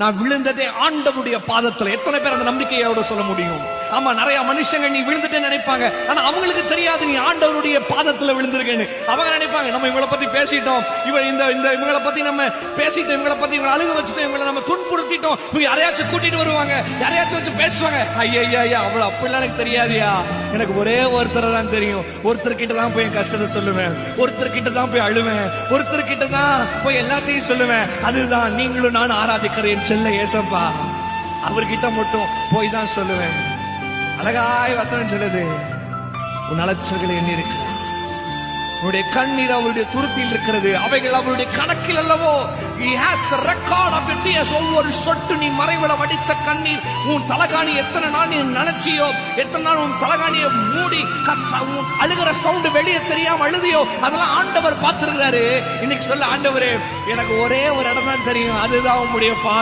நான் விழுந்ததே ஆண்டவருடைய பாதத்துல. எத்தனை பேர் அந்த நம்பிக்கையோட சொல்ல முடியும்? ஆமா, நிறைய மனுஷங்க நீ விழுந்துட்டே நினைப்பாங்க, ஆனா அவங்களுக்கு தெரியாது நீ ஆண்டவருடைய பாதத்துல விழுந்திருக்கேன்னு. அவங்க நினைப்பாங்க நம்ம இவங்களை பத்தி பேசிட்டோம், இவங்களை பத்தி நம்ம பேசிட்டோம், இவங்களை பத்தி இவங்களை அழுக வச்சுட்டோம், இவங்களை நம்ம துன்புறுத்திட்டோம், இவங்க யாரையாச்சும் கூட்டிட்டு வருவாங்க, யாரையாச்சும் வச்சு பேசுவாங்க. ஐயா அவ்வளவு அப்படிலாம் எனக்கு தெரியாதியா, எனக்கு ஒரே ஒருத்தரை தான் தெரியும், ஒருத்தர்கிட்ட தான் போய் என் கஷ்டத்தை சொல்லுவேன், ஒருத்தர்கிட்ட தான் போய் அழுவேன், ஒருத்தர்கிட்ட தான் போய் எல்லாத்தையும் சொல்லுவேன். அதுதான் நீங்களும் நான் ஆராதிக்கிற என் செல்ல ஏசப்பா. அவர்கிட்ட மட்டும் போய் தான் சொல்லுவேன். அழகாய் வசனம் சொல்லுது, உன் அலட்சல்களை எண்ணி இருக்கிறார், உன்னுடைய கண்ணீர் அவருடைய துருத்தியில் இருக்கிறது, அவைகள் அவருடைய கணக்கில் அல்லவோ. He has the record of your tears. ஒவ்வொரு சொட்டு நீ மறைவில வடித்த கண்ணீர், உன் தலகாணி எத்தனை நாள் நீ நினைச்சியோ, எத்தனை நாள் உன் தலகாணியை மூடி அழுகிற சவுண்ட் வெளியே தெரியாம அழுதியோ, அதெல்லாம் ஆண்டவர் பார்த்திருக்கிறாரு. இன்னைக்கு சொல்ல, ஆண்டவரே எனக்கு ஒரே ஒரு இடம் தான் தெரியும், அதுதான் உங்களுடைய பாதம்.